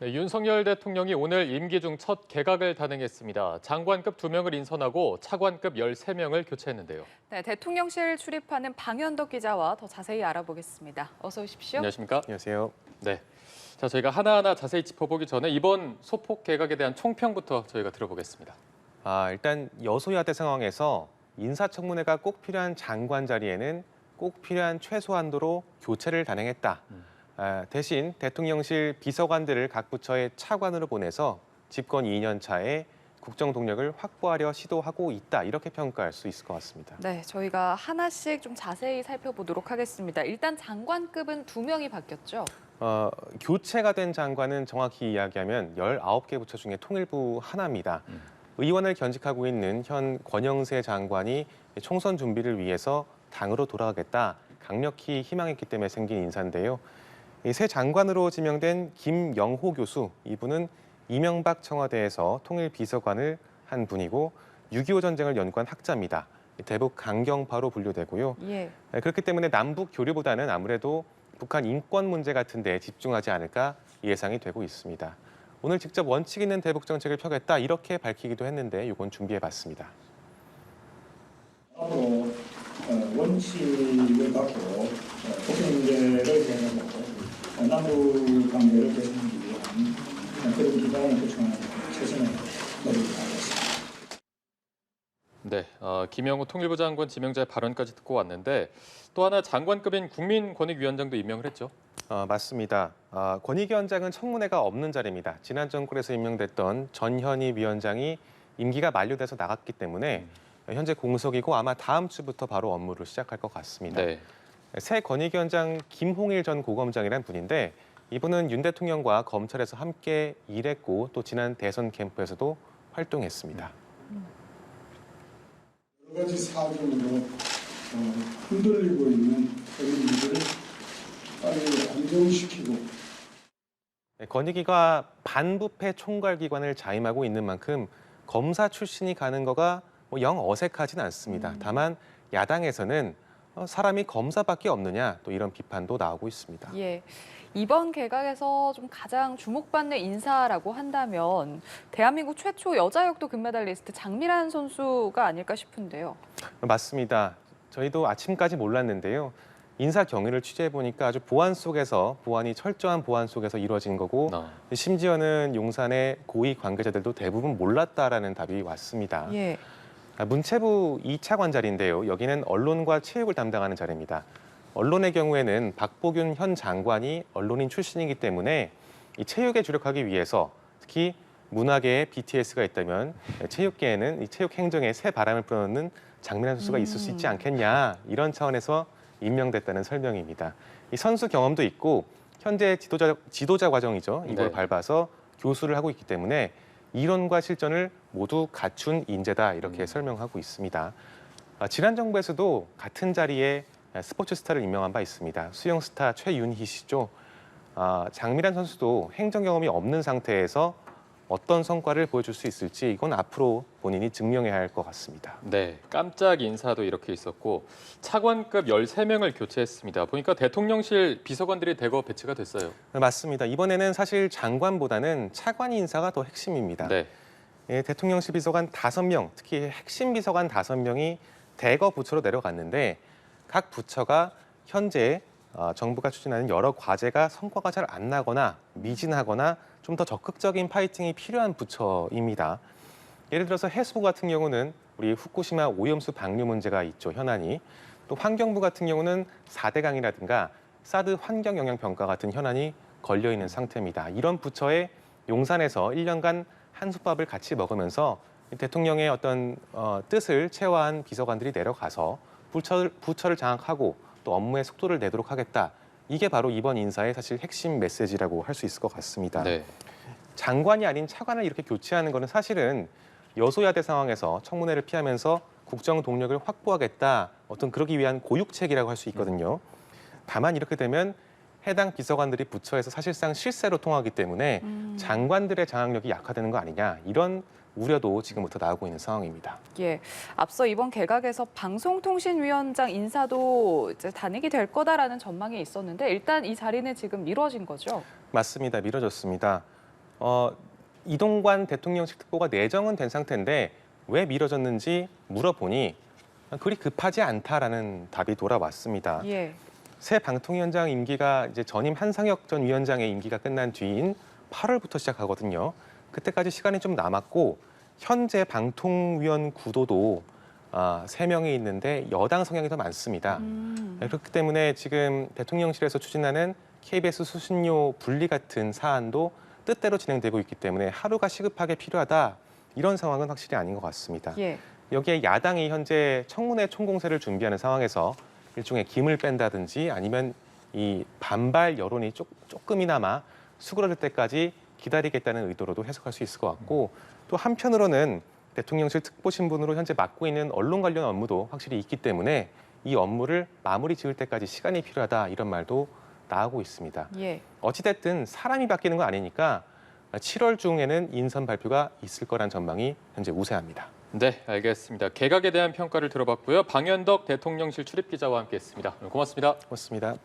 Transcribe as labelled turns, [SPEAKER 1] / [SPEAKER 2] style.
[SPEAKER 1] 네, 윤석열 대통령이 오늘 임기 중 첫 개각을 단행했습니다. 장관급 2명을 인선하고 차관급 13명을 교체했는데요.
[SPEAKER 2] 네, 대통령실 출입하는 방현덕 기자와 더 자세히 알아보겠습니다. 어서 오십시오.
[SPEAKER 1] 안녕하십니까?
[SPEAKER 3] 안녕하세요.
[SPEAKER 1] 네. 자, 저희가 하나하나 자세히 짚어보기 전에 이번 소폭 개각에 대한 총평부터 저희가 들어보겠습니다.
[SPEAKER 3] 일단 여소야대 상황에서 인사청문회가 꼭 필요한 장관 자리에는 꼭 필요한 최소한도로 교체를 단행했다. 대신 대통령실 비서관들을 각 부처의 차관으로 보내서 집권 2년 차에 국정 동력을 확보하려 시도하고 있다. 이렇게 평가할 수 있을 것 같습니다.
[SPEAKER 2] 네, 저희가 하나씩 좀 자세히 살펴보도록 하겠습니다. 일단 장관급은 2명이 바뀌었죠.
[SPEAKER 3] 교체가 된 장관은 정확히 이야기하면 19개 부처 중에 통일부 하나입니다. 의원을 견직하고 있는 현 권영세 장관이 총선 준비를 위해서 당으로 돌아가겠다 강력히 희망했기 때문에 생긴 인사인데요. 새 장관으로 지명된 김영호 교수, 이분은 이명박 청와대에서 통일비서관을 한 분이고 6.25 전쟁을 연구한 학자입니다. 대북 강경파로 분류되고요.
[SPEAKER 2] 예.
[SPEAKER 3] 그렇기 때문에 남북 교류보다는 아무래도 북한 인권 문제 같은 데 집중하지 않을까 예상이 되고 있습니다. 오늘 직접 원칙 있는 대북 정책을 펴겠다 이렇게 밝히기도 했는데 이건 준비해봤습니다.
[SPEAKER 4] 앞으로 원칙을 갖고 국제 문제를 대응하고 남북 관계를 개선하기 위한 그런 기반을 구축하는 최선의 노력을 하겠습니다.
[SPEAKER 1] 네, 김영우 통일부 장관 지명자의 발언까지 듣고 왔는데 또 하나 장관급인 국민권익위원장도 임명을 했죠.
[SPEAKER 3] 맞습니다. 권익위원장은 청문회가 없는 자리입니다. 지난 정권에서 임명됐던 전현희 위원장이 임기가 만료돼서 나갔기 때문에 현재 공석이고 아마 다음 주부터 바로 업무를 시작할 것 같습니다.
[SPEAKER 1] 네.
[SPEAKER 3] 새 권익위원장 김홍일 전 고검장이라는 분인데 이분은 윤 대통령과 검찰에서 함께 일했고 또 지난 대선 캠프에서도 활동했습니다.
[SPEAKER 4] 여러 가지 사정으로 흔들리고 있는 그런 일들을 빨리 안정시키고
[SPEAKER 3] 권익위가 반부패 총괄기관을 자임하고 있는 만큼 검사 출신이 가는 거가 영 어색하진 않습니다. 다만 야당에서는 사람이 검사밖에 없느냐 또 이런 비판도 나오고 있습니다.
[SPEAKER 2] 예. 이번 개각에서 좀 가장 주목받는 인사라고 한다면 대한민국 최초 여자 역도 금메달리스트 장미란 선수가 아닐까 싶은데요.
[SPEAKER 3] 맞습니다. 저희도 아침까지 몰랐는데요. 인사 경위를 취재해 보니까 아주 보안이 철저한 보안 속에서 이루어진 거고 심지어는 용산의 고위 관계자들도 대부분 몰랐다라는 답이 왔습니다.
[SPEAKER 2] 예.
[SPEAKER 3] 문체부 2차관 자리인데요. 여기는 언론과 체육을 담당하는 자리입니다. 언론의 경우에는 박보균 현 장관이 언론인 출신이기 때문에 이 체육에 주력하기 위해서 특히 문화계에 BTS가 있다면 체육계에는 이 체육 행정에 새 바람을 불어넣는 장미란 선수가 있을 수 있지 않겠냐 이런 차원에서 임명됐다는 설명입니다. 이 선수 경험도 있고 현재 지도자 과정이죠. 이걸 밟아서 교수를 하고 있기 때문에 이론과 실전을 모두 갖춘 인재다 이렇게 설명하고 있습니다. 지난 정부에서도 같은 자리에 스포츠 스타를 임명한 바 있습니다. 수영 스타 최윤희 씨죠. 장미란 선수도 행정 경험이 없는 상태에서 어떤 성과를 보여줄 수 있을지 이건 앞으로 본인이 증명해야 할 것 같습니다.
[SPEAKER 1] 네, 깜짝 인사도 이렇게 있었고 차관급 13명을 교체했습니다. 보니까 대통령실 비서관들이 대거 배치가 됐어요.
[SPEAKER 3] 맞습니다. 이번에는 사실 장관보다는 차관 인사가 더 핵심입니다.
[SPEAKER 1] 네.
[SPEAKER 3] 대통령실 비서관 5명, 특히 핵심 비서관 5명이 대거 부처로 내려갔는데 각 부처가 현재 정부가 추진하는 여러 과제가 성과가 잘 안 나거나 미진하거나 좀 더 적극적인 파이팅이 필요한 부처입니다. 예를 들어서 해수부 같은 경우는 우리 후쿠시마 오염수 방류 문제가 있죠, 현안이. 또 환경부 같은 경우는 4대 강이라든가 사드 환경 영향 평가 같은 현안이 걸려 있는 상태입니다. 이런 부처에 용산에서 1년간 한솥밥을 같이 먹으면서 대통령의 어떤 뜻을 체화한 비서관들이 내려가서 부처를 장악하고 또 업무의 속도를 내도록 하겠다. 이게 바로 이번 인사의 사실 핵심 메시지라고 할 수 있을 것 같습니다.
[SPEAKER 1] 네.
[SPEAKER 3] 장관이 아닌 차관을 이렇게 교체하는 것은 사실은 여소야대 상황에서 청문회를 피하면서 국정 동력을 확보하겠다. 어떤 그러기 위한 고육책이라고 할 수 있거든요. 다만 이렇게 되면 해당 비서관들이 부처에서 사실상 실세로 통하기 때문에 장관들의 장악력이 약화되는 거 아니냐. 이런 우려도 지금부터 나오고 있는 상황입니다.
[SPEAKER 2] 예, 앞서 이번 개각에서 방송통신위원장 인사도 이제 단행이 될 거다라는 전망이 있었는데 일단 이 자리는 지금 미뤄진 거죠?
[SPEAKER 3] 맞습니다. 미뤄졌습니다. 이동관 대통령실 특보가 내정은 된 상태인데 왜 미뤄졌는지 물어보니 그리 급하지 않다라는 답이 돌아왔습니다.
[SPEAKER 2] 예.
[SPEAKER 3] 새 방통위원장 임기가 이제 전임 한상혁 전 위원장의 임기가 끝난 뒤인 8월부터 시작하거든요. 그때까지 시간이 좀 남았고 현재 방통위원 구도도 3명이 있는데 여당 성향이 더 많습니다. 그렇기 때문에 지금 대통령실에서 추진하는 KBS 수신료 분리 같은 사안도 뜻대로 진행되고 있기 때문에 하루가 시급하게 필요하다. 이런 상황은 확실히 아닌 것 같습니다.
[SPEAKER 2] 예.
[SPEAKER 3] 여기에 야당이 현재 청문회 총공세를 준비하는 상황에서 일종의 김을 뺀다든지 아니면 이 반발 여론이 조금이나마 수그러들 때까지 기다리겠다는 의도로도 해석할 수 있을 것 같고 또 한편으로는 대통령실 특보 신분으로 현재 맡고 있는 언론 관련 업무도 확실히 있기 때문에 이 업무를 마무리 지을 때까지 시간이 필요하다 이런 말도 나오고 있습니다.
[SPEAKER 2] 예.
[SPEAKER 3] 어찌됐든 사람이 바뀌는 거 아니니까 7월 중에는 인선 발표가 있을 거란 전망이 현재 우세합니다.
[SPEAKER 1] 네, 알겠습니다. 개각에 대한 평가를 들어봤고요. 방현덕 대통령실 출입기자와 함께했습니다. 오늘 고맙습니다.
[SPEAKER 3] 고맙습니다.